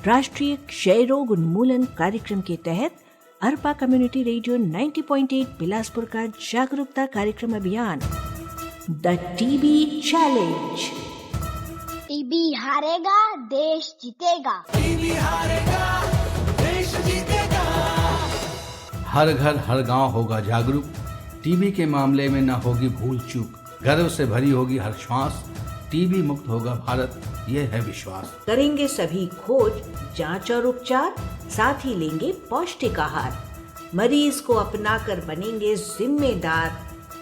राष्ट्रीय क्षय रोग उन्मूलन कार्यक्रम के तहत अरपा कम्युनिटी रेडियो 90.8 बिलासपुर का जागरूकता कार्यक्रम अभियान द टीबी चैलेंज। टीबी हारेगा देश जीतेगा। टीबी हारेगा देश जीतेगा। हर घर हर गांव होगा जागरूक, टीबी के मामले में न होगी भूल चूक, गर्व से भरी होगी हर श्वास, टीबी मुक्त होगा भारत, ये है विश्वास। करेंगे सभी खोज, जांच और उपचार, साथ ही लेंगे पौष्टिक आहार, मरीज को अपनाकर बनेंगे जिम्मेदार,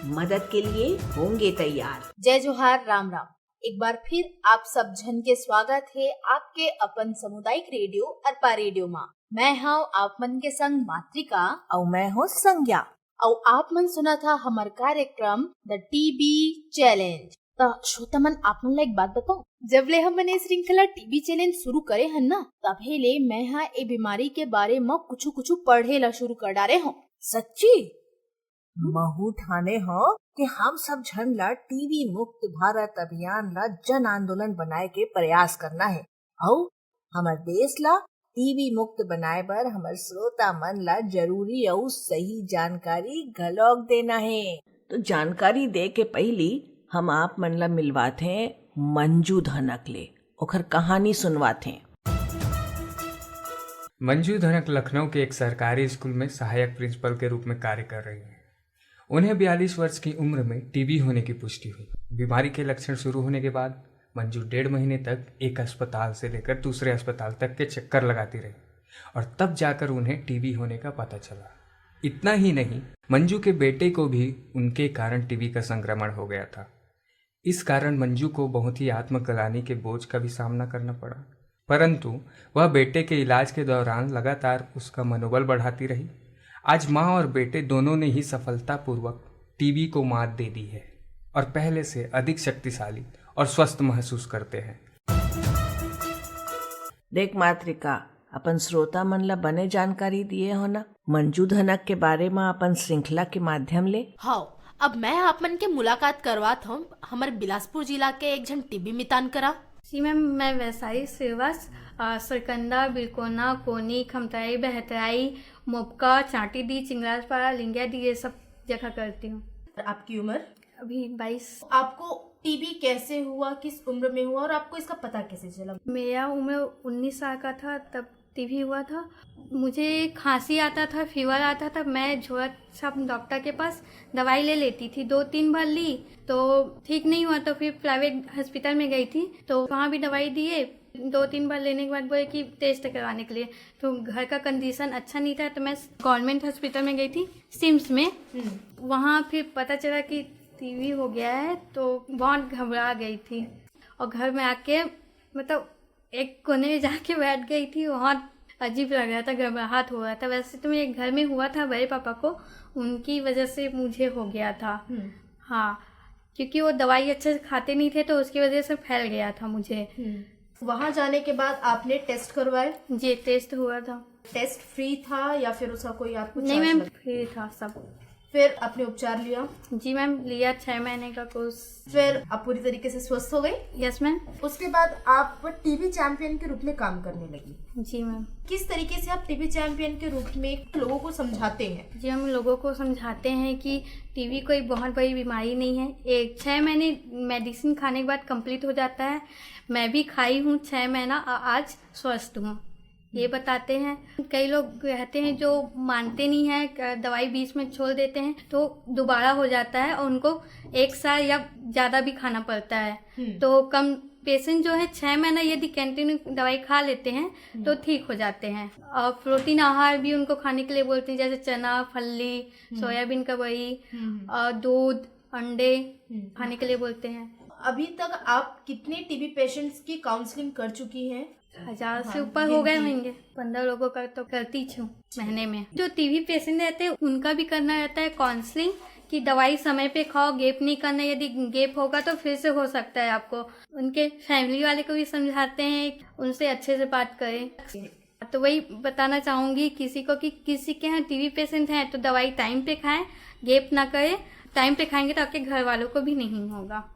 मदद के लिए होंगे तैयार। जय जोहार, राम राम। एक बार फिर आप सब जन के स्वागत है आपके अपन सामुदायिक रेडियो अरपा रेडियो में। मैं हूँ आप मन के संग मातृका और मैं हूँ संज्ञा। और आप मन सुना था हमार कार्यक्रम द टीबी चैलेंज। तो श्रोता मन, आप मन ला एक बात बताओ, जब ले हम मैंने श्रृंखला टीबी चैलेंज शुरू करे हैं ना, तभी ले मैं यहाँ ए बीमारी के बारे में कुछ पढ़े ला शुरू कर डाले हूँ। सच्ची महू ठाने हो कि हम सब झन ला टीबी मुक्त भारत अभियान ला जन आंदोलन बनाए के प्रयास करना है और हमार देश ला टीबी मुक्त बनाए बर हमार श्रोता मन ला जरूरी और सही जानकारी घलोक देना है। तो जानकारी दे के पहली हम आप मन ला मिलवाते हैं मंजू धनक ले, ओखर कहानी सुनवाते हैं। मंजू धनक लखनऊ के एक सरकारी स्कूल में सहायक प्रिंसिपल के रूप में कार्य कर रही हैं। उन्हें 42 वर्ष की उम्र में टीबी होने की पुष्टि हुई। बीमारी के लक्षण शुरू होने के बाद मंजू 1.5 महीने तक एक अस्पताल से लेकर दूसरे अस्पताल तक के चक्कर लगाती रही और तब जाकर उन्हें टीबी होने का पता चला। इतना ही नहीं, मंजू के बेटे को भी उनके कारण टीबी का संक्रमण हो गया था। इस कारण मंजू को बहुत ही आत्मग्लानि के बोझ का भी सामना करना पड़ा, परंतु वह बेटे के इलाज के दौरान लगातार उसका मनोबल बढ़ाती रही। आज माँ और बेटे दोनों ने ही सफलतापूर्वक टीबी को मात दे दी है और पहले से अधिक शक्तिशाली और स्वस्थ महसूस करते हैं। देख मातृका, अपन श्रोता मन ला बने जानकारी दिए हो ना मंजू धनक के बारे में अपन श्रृंखला के माध्यम ले। हाँ, अब मैं आप मन के मुलाकात करवात हूँ हमारे बिलासपुर जिला के एक जन टीबी मितान करा। जी मैम, मैं वैसाई सेवास सरकंदा, बिलकोना, कोनी, खमताई, बहतराई, मोपका, चांटीडी, चिंगराजपाड़ा, लिंगियाडी ये सब जगह करती हूँ। आपकी उम्र? अभी 22। आपको टीबी कैसे हुआ, किस उम्र में हुआ और आपको इसका पता कैसे चला? मेरा उम्र 19 साल का था तब टीबी हुआ था। मुझे खांसी आता था, फीवर आता था। मैं झोरत सब डॉक्टर के पास दवाई ले लेती थी, 2-3 बार ली तो ठीक नहीं हुआ, तो फिर प्राइवेट हॉस्पिटल में गई थी तो वहाँ भी दवाई दिए। 2-3 बार लेने के बाद बोले कि टेस्ट करवाने के लिए, तो घर का कंडीशन अच्छा नहीं था तो मैं गवर्नमेंट हॉस्पिटल में गई थी सिम्स में। वहाँ फिर पता चला कि टीबी हो गया है तो बहुत घबरा गई थी और घर में आके मतलब एक कोने में जाके बैठ गई थी। बहुत अजीब लग रहा था, घबराहट हो रहा था। वैसे तो मेरे घर में हुआ था बड़े पापा को, उनकी वजह से मुझे हो गया था। हाँ, क्योंकि वो दवाई अच्छे से खाते नहीं थे तो उसकी वजह से फैल गया था मुझे। वहाँ जाने के बाद आपने टेस्ट करवाए? जी, टेस्ट हुआ था। टेस्ट फ्री था या फिर उसका कोई आपको? नहीं मैम, फ्री था सब। फिर आपने उपचार लिया? जी मैम, लिया 6 महीने का कोर्स। फिर आप पूरी तरीके से स्वस्थ हो गई? Yes ma'am. उसके बाद आप टीबी चैंपियन के रूप में काम करने लगी? जी मैम। किस तरीके से आप टीबी चैंपियन के रूप में लोगों को समझाते हैं? जी, हम लोगों को समझाते हैं कि टीबी कोई बहुत बड़ी बीमारी नहीं है। 6 महीने मेडिसिन खाने के बाद कंप्लीट हो जाता है। मैं भी खाई हूँ 6 महीना, आज स्वस्थ हूँ, ये बताते हैं। कई लोग रहते हैं जो मानते नहीं हैं, दवाई बीच में छोड़ देते हैं तो दोबारा हो जाता है और उनको 1 साल या ज़्यादा भी खाना पड़ता है। तो कम पेशेंट जो है 6 महीना यदि कंटिन्यू दवाई खा लेते हैं तो ठीक हो जाते हैं। और प्रोटीन आहार भी उनको खाने के लिए बोलते हैं, जैसे चना, फली, सोयाबीन का वही, दूध, अंडे खाने के लिए बोलते हैं। अभी तक आप कितने टीबी पेशेंट्स की काउंसलिंग कर चुकी हैं? 1000 से ऊपर हो गए होंगे। 15 लोगों का तो करती हूँ महीने में। जो टीबी पेशेंट रहते हैं उनका भी करना रहता है काउंसलिंग, कि दवाई समय पे खाओ, गैप नहीं करना। यदि गैप होगा तो फिर से हो सकता है आपको। उनके फैमिली वाले को भी समझाते हैं, उनसे अच्छे से बात करें। तो वही बताना चाहूँगी किसी को कि किसी के यहाँ टीबी पेशेंट हैं तो दवाई टाइम पे खाएं, गैप ना करें। टाइम पे खाएंगे तो आपके घर वालों को भी नहीं होगा।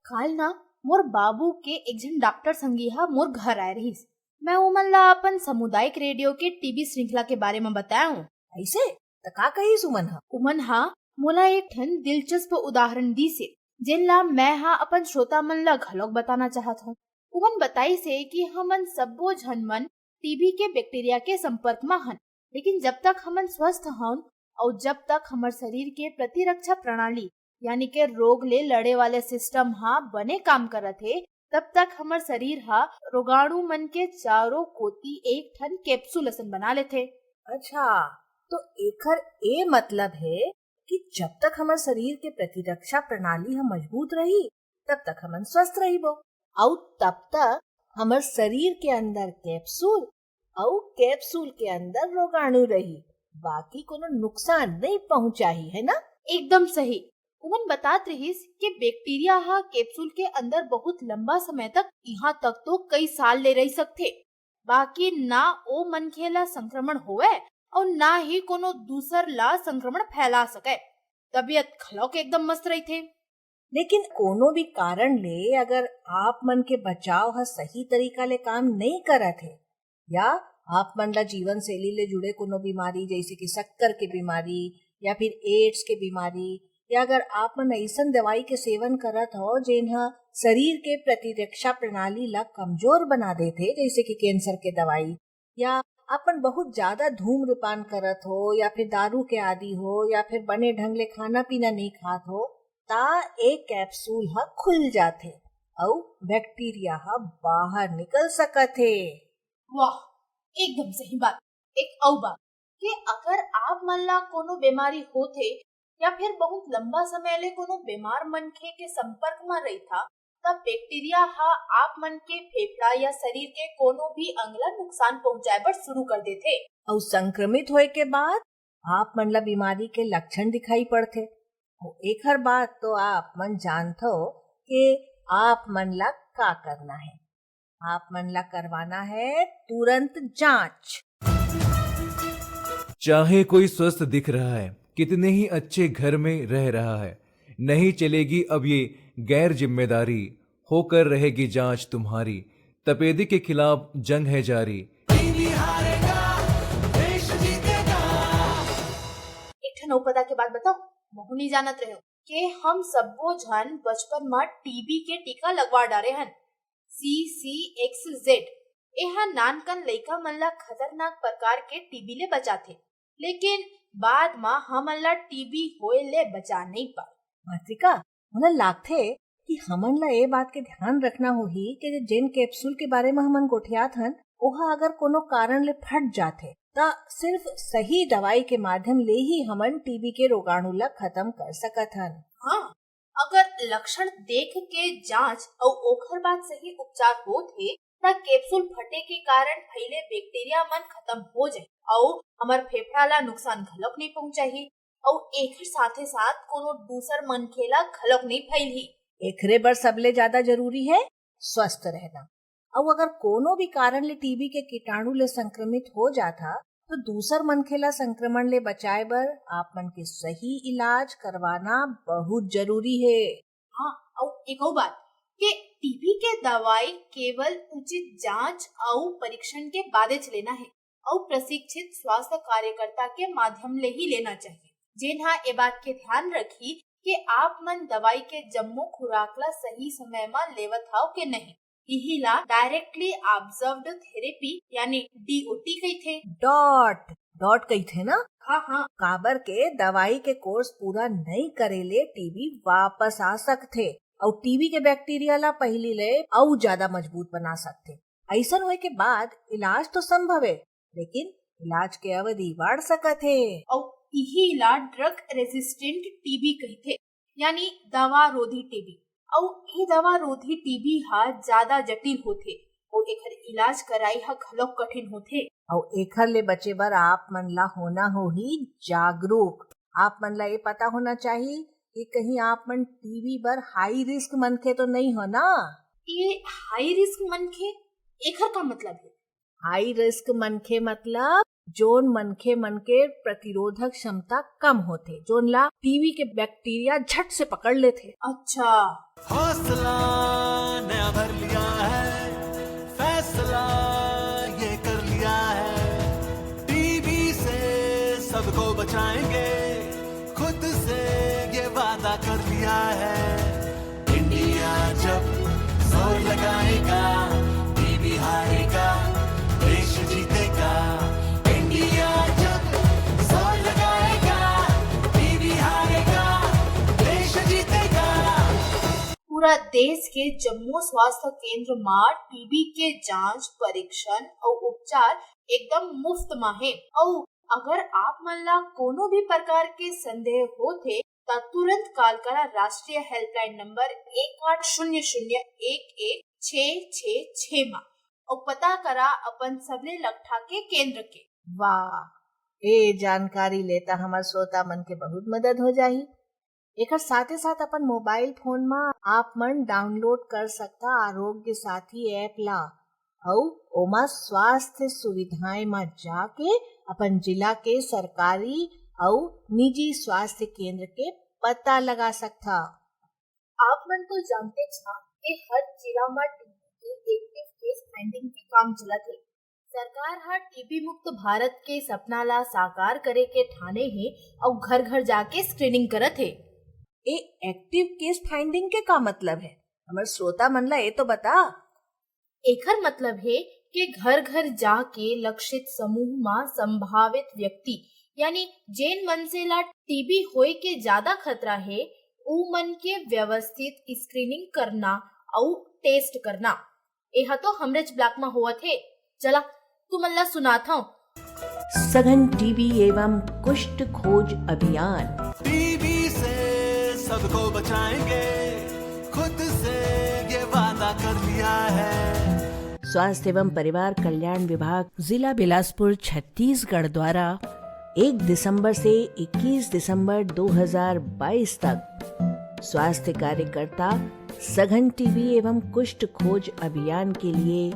काल ना मोर बाबू के एक जन डॉक्टर संगीहा मोर घर आए रहीस। मैं उमन ला अपन सामुदायिक रेडियो के टीबी श्रृंखला के बारे में बताऊं। ऐसे त का कही सुमन हा? उमन हा मोला एक ठन दिलचस्प उदाहरण दी से जिन ला मैं हा अपन श्रोता मन ला घलोक बताना चाहत हूँ। उमन बताई से कि हमन सब्बो झन मन टीबी के बैक्टीरिया के संपर्क में हन, लेकिन जब तक हमन स्वस्थ हन और जब तक हमार शरीर के प्रतिरक्षा प्रणाली यानी के रोग ले लड़े वाले सिस्टम हा बने काम करत है, तब तक हमार शरीर हा रोगाणु मन के चारों कोती एक ठन कैप्सूल असन बना लेथे। अच्छा, तो एकर ए मतलब है कि जब तक हमार शरीर के प्रतिरक्षा प्रणाली हम मजबूत रही तब तक हम स्वस्थ रहीबो, और तब तक हमार शरीर के अंदर कैप्सूल और कैप्सूल के अंदर रोगाणु रही, बाकी कोनो नुकसान नहीं पहुंचाही, है ना? एकदम सही। उमन बतात रहीस कि बैक्टीरिया हा कैप्सूल के अंदर बहुत लंबा समय तक, यहाँ तक तो कई साल ले रह सकते, बाकी ना ओ मनखे ला संक्रमण होवे और ना ही कोनो दूसर ला संक्रमण फैला सके। तबीयत खलोक एकदम मस्त रही थे। लेकिन कोनो भी कारण ले अगर आप मन के बचाव हा सही तरीका ले काम नहीं करत है, या आप मन ला जीवन शैली ले जुड़े कोनो बीमारी जैसे कि शक्कर के बीमारी या फिर एड्स के बीमारी, या अगर आप मन ऐसन दवाई के सेवन करत हो जिन्हा शरीर के प्रतिरक्षा प्रणाली ला कमजोर बना देते जैसे कि कैंसर के दवाई, या अपन बहुत ज्यादा धूम्रपान करत हो या फिर दारू के आदी हो या फिर बने ढंग ले खाना पीना नहीं खात हो, ता एक कैप्सूल हा खुल जाथे और बैक्टीरिया हा बाहर निकल सकत है। वाह, एकदम सही बात। एक और बात कि अगर आप मन ला कोनो बीमारी होथे या फिर बहुत लंबा समय ले कोनो बीमार मनखे के संपर्क में रही था, तब बैक्टीरिया हा आप मन के फेफड़ा या शरीर के कोनो भी अंग ला नुकसान पहुंचाए बर शुरू कर देथे। और संक्रमित होए के बाद आप मन ला बीमारी के लक्षण दिखाई पड़थे। एक हर बात तो आप मन जानते हो कि आप मन ला का करना है। आप मन ला करवाना है तुरंत जांच। चाहे कोई स्वस्थ दिख रहा है, कितने ही अच्छे घर में रह रहा है, नहीं चलेगी अब ये गैर जिम्मेदारी, होकर रहेगी जांच तुम्हारी, तपेदिक के खिलाफ जंग है जारी। टीबी हारेगा, देश जीतेगा। एक ठन पता के बात बताओ, महू नहीं जानत रहे कि हम सब्बो झन बचपन में टीबी के टीका लगवा डारे हन, CCXZ। एहा नानकन लइका मन ला खतरनाक प्रकार के टीबी ले बचाथे, लेकिन बाद में हमन ला टीबी होए ले बचा नहीं पाए। मातृका, मला लागथे कि हमन ला ये बात के ध्यान रखना होही कि जेन कैप्सूल के बारे में हमन गोठियात हन ओहा अगर कोनो कारण ले फट जाथे ता सिर्फ सही दवाई के माध्यम ले ही हमन टीबी के रोगाणु ला खत्म कर सकत हन। हाँ, अगर लक्षण देख के जांच और ओखर बाद सही उपचार होथे ता कैप्सूल फटे के कारण फैले बैक्टीरिया मन खत्म हो जाए और हमार फेफड़ा ला नुकसान घलोक नहीं पहुंचाही और एक साथे साथ कोनो दूसर मनखे ला घलोक नहीं फैलही। एकरे बर सबले ज्यादा जरूरी है स्वस्थ रहना। और अगर कोनो भी कारण ले टीबी के कीटाणु ले संक्रमित हो जाता तो दूसर मनखे ला संक्रमण ले बचाए बर आप मन के सही इलाज करवाना बहुत जरूरी है। हाँ, और एक और बात कि टीबी के दवाई केवल उचित जांच और परीक्षण के बाद लेना है और प्रशिक्षित स्वास्थ्य कार्यकर्ता के माध्यम ले ही लेना चाहिए, जिन्हा ये बात के ध्यान रखी कि आप मन दवाई के जम्मो खुराक ला सही समय में लेवत हाव के नहीं। यही ला डायरेक्टली ऑब्जर्व्ड थेरेपी यानी DOT कहथे। डॉट कहथे ना? हाँ, काबर के दवाई के कोर्स पूरा नहीं करेले टीबी वापस आ सकथे और टीबी के बैक्टीरिया ला पहली ले और ज्यादा मजबूत बना सकथे। ऐसा होए के बाद इलाज तो संभव है, लेकिन इलाज के अवधि बढ़ सकथे। और यही ला ड्रग रेजिस्टेंट टीबी कहथे, यानी दवा रोधी टीबी। और ये दवा रोधी टीबी हा ज्यादा जटिल होथे और एकर इलाज कराई हा घलोक कठिन होथे। और एकर ले बचे बर आप मन ला होना हो ही जागरूक। आप मन ला ये पता होना चाहिए कि कहीं आप मन टीबी बर हाई रिस्क मनखे तो नहीं हो ना। ये हाई रिस्क मनखे एकर का मतलब है? हाई रिस्क मनखे मतलब जोन मन के प्रतिरोधक क्षमता कम होते, जोन ला टीबी के बैक्टीरिया झट से पकड़ लेते। अच्छा, हौसला नया भर लिया है, फैसला ये कर लिया है, टीबी से सबको बचाएंगे, खुद से ये वादा कर लिया है। इंडिया जब जोर लगाएगा, टीबी हारेगा, देश जीतेगा। इंडिया जब जोर लगाएगा, टीबी हारेगा, देश जीतेगा। पूरा देश के जम्मू स्वास्थ्य केंद्र में टीबी के जांच, परीक्षण और उपचार एकदम मुफ्त में है। और अगर आप मन ला कोनो भी प्रकार के संदेह होते तो तुरंत कॉल करा राष्ट्रीय हेल्पलाइन नंबर 1800111666 में और पता करा अपन सबले लगठा के केंद्र के। वाह, ये जानकारी लेता हमार श्रोता मन के बहुत मदद हो जाही। एकर साथे साथ अपन मोबाइल फोन में आप मन डाउनलोड कर सकता आरोग्य साथी ऐप ला और ओमा स्वास्थ्य सुविधाएं में जाके अपन जिला के सरकारी और निजी स्वास्थ्य केंद्र के पता लगा सकता। आप मन तो जानते छा कि हर जिला में टीबी के एक्टिव केस फाइंडिंग के काम चलत है। सरकार हर टीबी मुक्त भारत के सपना ला साकार करे के ठाने है और घर घर जाके स्क्रीनिंग करत है। ए एक्टिव केस फाइंडिंग के का मतलब है? हमारे श्रोता मन ला ये तो बता। एकर मतलब है कि घर घर जाके लक्षित समूह में संभावित व्यक्ति यानी जेन मन से ला टीबी होए के ज्यादा खतरा है उ मन के व्यवस्थित स्क्रीनिंग करना और टेस्ट करना। यह तो हमरेज ब्लॉक में हुआ थे। चला तुम अल्लाह सुनाता हूँ। सघन टीबी एवं कुष्ठ खोज अभियान। टीबी से सबको बचाएंगे, खुद से ये वादा कर लिया है। स्वास्थ्य एवं परिवार कल्याण विभाग जिला बिलासपुर छत्तीसगढ़ द्वारा 1 दिसंबर से 21 दिसंबर 2022 तक स्वास्थ्य कार्यकर्ता सघन टीबी एवं कुष्ठ खोज अभियान के लिए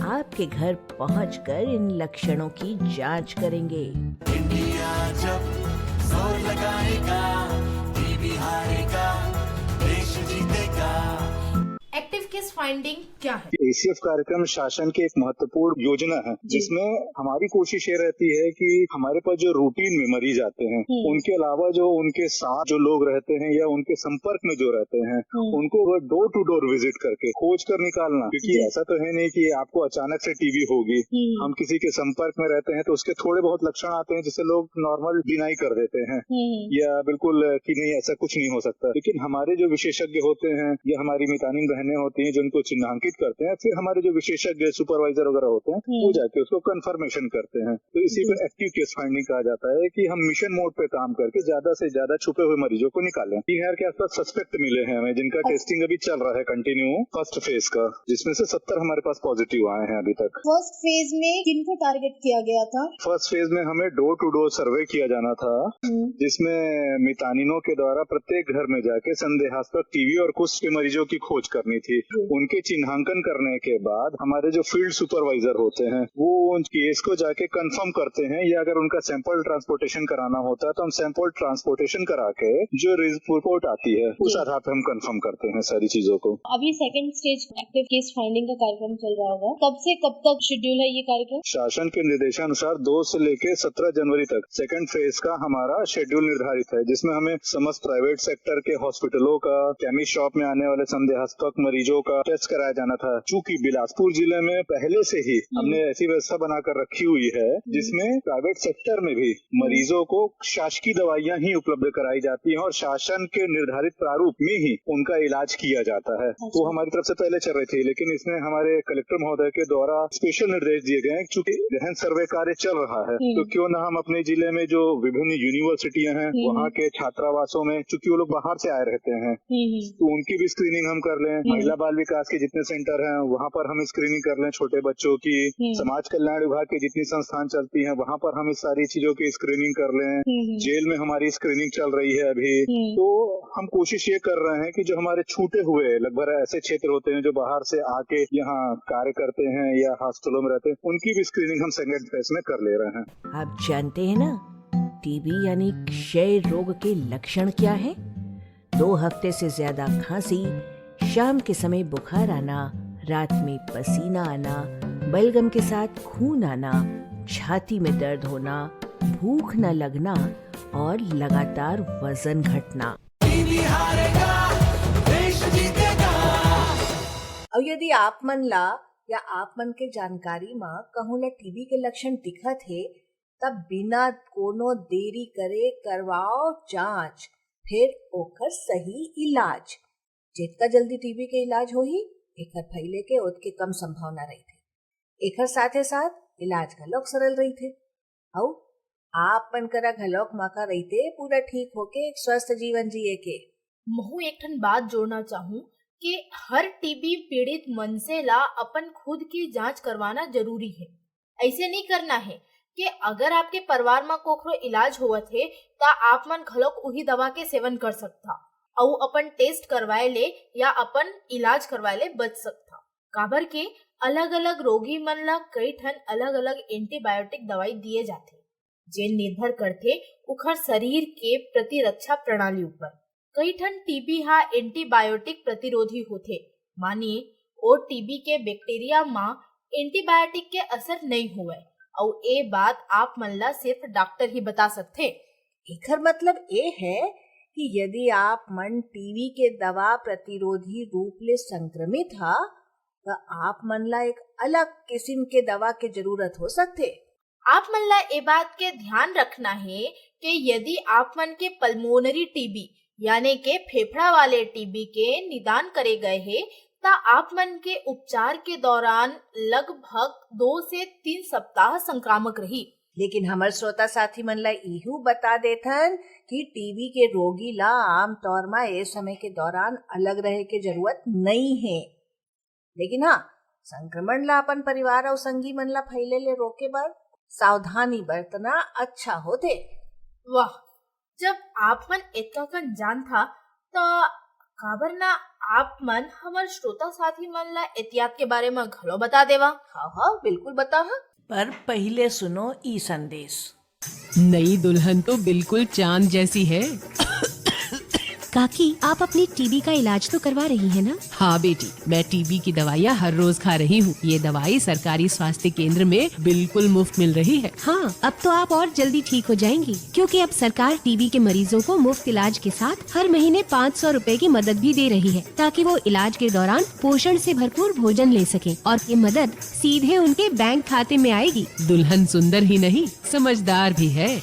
आपके घर पहुंचकर इन लक्षणों की जांच करेंगे। इंडिया जब जोर लगाएगा, टीबी हारेगा, देश जीतेगा। एक्टिव केस फाइंडिंग क्या है? एसीएफ कार्यक्रम शासन की एक महत्वपूर्ण योजना है जिसमें हमारी कोशिश ये रहती है कि हमारे पास जो रूटीन में मरीज आते हैं उनके अलावा जो उनके साथ जो लोग रहते हैं या उनके संपर्क में जो रहते हैं उनको डोर टू डोर विजिट करके खोज कर निकालना। क्योंकि ऐसा तो है नहीं कि आपको अचानक से टीबी होगी। हम किसी के संपर्क में रहते हैं तो उसके थोड़े बहुत लक्षण आते हैं जिसे लोग नॉर्मल डिनाई कर देते हैं या बिल्कुल कि नहीं ऐसा कुछ नहीं हो सकता। लेकिन हमारे जो विशेषज्ञ होते हैं या हमारी मितानिन बहनें होती हैं जो उनको चिन्हांकित करते हैं, फिर हमारे जो विशेषज्ञ सुपरवाइजर वगैरह होते हैं वो जाके उसको कंफर्मेशन करते हैं। तो इसी को एक्टिव केस फाइंडिंग कहा जाता है कि हम मिशन मोड पे काम करके ज्यादा से ज्यादा छुपे हुए मरीजों को निकालें। 3000 के आसपास सस्पेक्ट मिले हैं हमें जिनका टेस्टिंग अभी चल रहा है कंटिन्यू फर्स्ट फेज का, जिसमें से 70 हमारे पास पॉजिटिव आए हैं अभी तक। फर्स्ट फेज में किनको टारगेट किया गया था? फर्स्ट फेज में हमें डोर टू डोर सर्वे किया जाना था जिसमें मितानिनों के द्वारा प्रत्येक घर में जाके संदेहास्पद टीबी और कुष्ठ के मरीजों की खोज करनी थी। उनके चिन्हांकन करने के बाद हमारे जो फील्ड सुपरवाइजर होते हैं वो उन केस को जाके कंफर्म करते हैं या अगर उनका सैंपल ट्रांसपोर्टेशन कराना होता है तो हम सैंपल ट्रांसपोर्टेशन करा के जो रिपोर्ट आती है उस आधार पर हम कंफर्म करते हैं सारी चीजों को। अभी second stage active case finding का कार्यक्रम चल रहा होगा, कब से कब तक शेड्यूल है ये कार्यक्रम? शासन के निर्देशानुसार 2 से लेके 17 जनवरी तक सेकंड फेज का हमारा शेड्यूल निर्धारित है जिसमें हमें समस्त प्राइवेट सेक्टर के हॉस्पिटलों का, केमिस्ट शॉप में आने वाले संदेहास्पद मरीजों का टेस्ट कराया जाना था। चूंकि बिलासपुर जिले में पहले से ही हमने ऐसी व्यवस्था बनाकर रखी हुई है जिसमें प्राइवेट सेक्टर में भी मरीजों को शासकीय दवाइयां ही उपलब्ध कराई जाती हैं और शासन के निर्धारित प्रारूप में ही उनका इलाज किया जाता है। वो हमारी तरफ से पहले चल रही थी लेकिन इसमें हमारे कलेक्टर महोदय के द्वारा स्पेशल निर्देश दिए गए चूंकि गहन सर्वे कार्य चल रहा है तो क्यों न हम अपने जिले में जो विभिन्न यूनिवर्सिटियां हैं वहाँ के छात्रावासों में, चूंकि वो लोग बाहर से आए रहते हैं तो उनकी भी स्क्रीनिंग हम कर लें। महिला बाल विकास के जितने सेंटर हैं वहाँ पर हम स्क्रीनिंग कर लें छोटे बच्चों की, समाज कल्याण विभाग की जितनी संस्थान चलती हैं वहाँ पर हम इस सारी चीजों की स्क्रीनिंग कर लें, जेल में हमारी स्क्रीनिंग चल रही है अभी। तो हम कोशिश ये कर रहे हैं कि जो हमारे छूटे हुए लगभग ऐसे क्षेत्र होते हैं जो बाहर से आके यहाँ कार्य करते हैं या हॉस्टलों में रहते हैं, उनकी भी स्क्रीनिंग हम सेकंड फेज में कर ले रहे हैं। आप जानते हैं ना टीबी यानी क्षय रोग के लक्षण क्या है? 2 हफ्ते से ज्यादा खांसी, शाम के समय बुखार आना, रात में पसीना आना, बलगम के साथ खून आना, छाती में दर्द होना, भूख न लगना और लगातार वजन घटना। टीबी हारेगा, देश जीतेगा। और यदि आप मन ला या आप मन के जानकारी में कहूँ ला टीबी के लक्षण दिखत है तब बिना कोनो देरी करे करवाओ जांच, फिर ओकर सही इलाज। जितना जल्दी टीबी के इलाज होही एकर फैले के ओतके कम संभावना रही थे। एकर साथे साथ इलाज घलोक सरल रही थे और आप मन करा घलोक मौका रहते पूरा ठीक होके एक स्वस्थ जीवन जिए के। महू एक ठन बात जोड़ना चाहूँ कि हर टीबी पीड़ित मन से ला अपन खुद की जांच करवाना जरूरी है। ऐसे नहीं करना है कि अगर आपके परिवार में कोखरो इलाज हुआ थे तो आप मन घलोक उही दवा के सेवन कर सकता और अपन टेस्ट करवाए ले या अपन इलाज करवाए ले बच सकता। काबर के अलग अलग रोगी मन ला कई ठन अलग अलग एंटीबायोटिक दवाई दिए जाते जे निर्भर करते उखर शरीर के प्रतिरक्षा प्रणाली ऊपर। कई ठन टीबी हा एंटीबायोटिक प्रतिरोधी होते, मानिए ओ टीबी के बैक्टीरिया मां एंटीबायोटिक के असर नहीं हुए और ये बात आप मन ला सिर्फ डॉक्टर ही बता सकते। एकर मतलब ये है कि यदि आप मन टीबी के दवा प्रतिरोधी रूप ले संक्रमित हा तो आप मन ला एक अलग किस्म के दवा के जरूरत हो सकते। आप मन ला ये बात के ध्यान रखना है कि यदि आप मन के पल्मोनरी टीबी यानी के फेफड़ा वाले टीबी के निदान करे गए है ता आप मन के उपचार के दौरान लगभग 2 से 3 सप्ताह संक्रामक रही। लेकिन हमारे श्रोता साथी मन ला इहू बता देथन कि टीबी के रोगी ला आम तौर में ये समय के दौरान अलग रहे के जरूरत नहीं है। लेकिन हाँ, संक्रमण ला अपन परिवार और संगी मन ला फैले ले रोके बर सावधानी बरतना अच्छा होते। वाह, जब आप मन इतना कन जान था तो काबर ना आप मन हमार श्रोता साथी मन ला एहतियात के बारे में घलो बता देवा। हाँ हाँ बिल्कुल बता। पर पहले सुनो ई संदेश। नई दुल्हन तो बिल्कुल चांद जैसी है। काकी, आप अपनी टीबी का इलाज तो करवा रही हैं ना? हाँ बेटी, मैं टीबी की दवाइयाँ हर रोज खा रही हूँ। ये दवाई सरकारी स्वास्थ्य केंद्र में बिल्कुल मुफ्त मिल रही है। हाँ, अब तो आप और जल्दी ठीक हो जाएंगी क्योंकि अब सरकार टीबी के मरीजों को मुफ्त इलाज के साथ हर महीने 500 रुपए की मदद भी दे रही है ताकि वो इलाज के दौरान पोषण से भरपूर भोजन ले सके और ये मदद सीधे उनके बैंक खाते में आएगी। दुल्हन सुंदर ही नहीं समझदार भी है।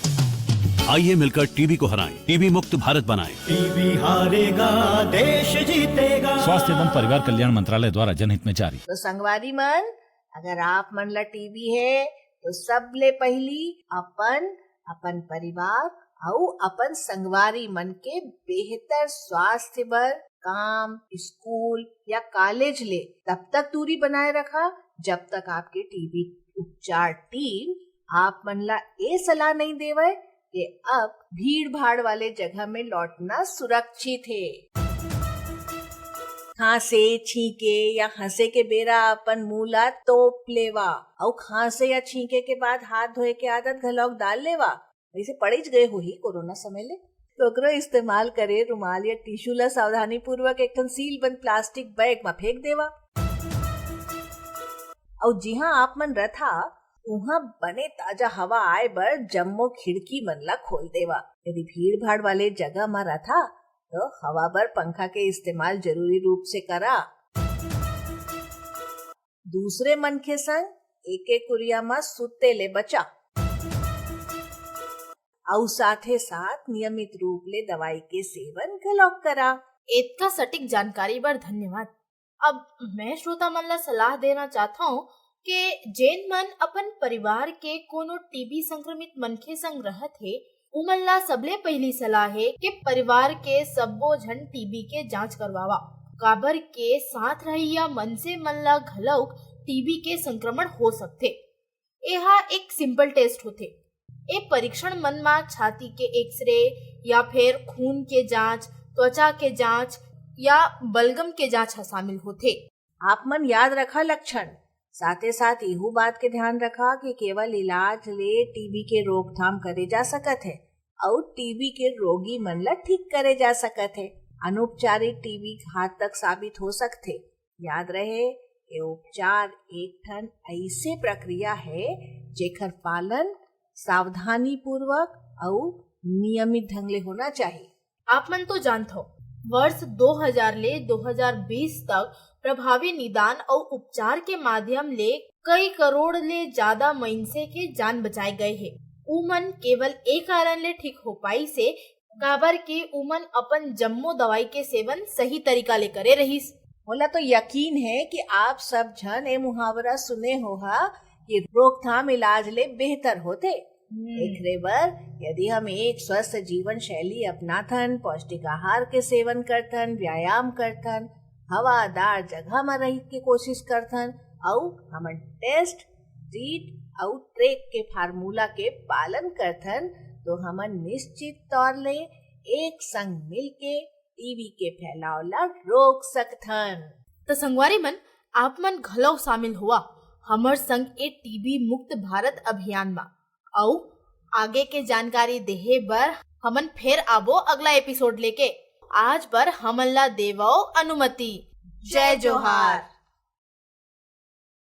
आइए मिलकर टीबी को हराएं, टीबी मुक्त भारत बनाएं। टीबी हारेगा, देश जीतेगा। स्वास्थ्य एवं परिवार कल्याण मंत्रालय द्वारा जनहित में जारी। तो संगवारी मन, अगर आप मन ला टीबी है तो सबले पहली अपन परिवार और अपन संगवारी मन के बेहतर स्वास्थ्य बर काम, स्कूल या कॉलेज ले तब तक दूरी बनाए रखा जब तक आपके टीबी उपचार टीम आप मन ला ये सलाह नहीं देवे कि अब भीड़ भाड़ वाले जगह में लौटना सुरक्षित है। खांसे, छींके या हंसे के बेरा अपन मुंह ला तोप लेवा और खांसे या छींके के बाद हाथ धोए के आदत घलौक डाल लेवा। वैसे पड़िज गए हो ही कोरोना समय ले तो ओकरो इस्तेमाल करे रुमाल या टिश्यू ला सावधानी पूर्वक एक ठन सील बंद प्लास्टिक बैग में फेंक देवा। और जी हाँ, आप मन रथा वहाँ बने ताजा हवा आए बर जम्मो खिड़की मन ला खोल देवा। यदि भीड़ भाड़ वाले जगह में रथा तो हवा बर पंखा के इस्तेमाल जरूरी रूप से करा। दूसरे मन के संग एक कुरिया में सुते ले बचा और साथे साथ नियमित रूप ले दवाई के सेवन घलोक करा। इतना सटीक जानकारी बर धन्यवाद। अब मैं श्रोता मन ला सलाह देना चाहता हूँ कि जेन मन अपन परिवार के कोनो टीबी संक्रमित मनखे संग रहत है उमन ला सबले पहली सलाह है कि परिवार के सबो जन टीबी के जांच करवावा। काबर के साथ रही या मन से मन ला घलौक टीबी के संक्रमण हो सकते। यह एक सिंपल टेस्ट होते। ए परीक्षण मन मा छाती के एक्सरे या फिर खून के जांच, त्वचा के जांच या बलगम के जांच शामिल होते। आप मन याद रखा लक्षण, साथे साथ यहू बात के ध्यान रखा कि केवल इलाज ले टीबी के रोकथाम करे जा सकत है और टीबी के रोगी मन ला ठीक करे जा सकत है। अनुपचारित टीबी घातक साबित हो सकते। याद रहे ये उपचार एक ठन ऐसे प्रक्रिया है जेकर पालन सावधानी पूर्वक और नियमित ढंग ले होना चाहिए। आप मन तो जानते हो वर्ष 2000 ले 2020 तक प्रभावी निदान और उपचार के माध्यम ले कई करोड़ ले ज्यादा मनुष्य के जान बचाए गए हैं। उमन केवल एक कारण ले ठीक हो पाई से काबर के उमन अपन जम्मो दवाई के सेवन सही तरीका ले करे रहीस। बोला तो यकीन है कि आप सब जन ये मुहावरा सुने होगा कि रोकथाम इलाज ले बेहतर होते। एकरे बर यदि हम एक स्वस्थ जीवन शैली अपनाथन, पौष्टिक आहार के सेवन करथन, व्यायाम करथन, हवादार जगह में रह के कोशिश करथन और हमन टेस्ट, ट्रीट और ट्रैक के फार्मूला के पालन करथन तो हमन निश्चित तौर ले एक संग मिल के टीबी के फैलाव ला रोक सकथन। तो संगवारी मन आप मन घलव शामिल हुआ हमर संग ए टीबी मुक्त भारत अभियान में और आगे के जानकारी देहे बर हमन फिर आबो अगला एपिसोड लेके। आज बर हमन ला देवो अनुमति। जय जोहार।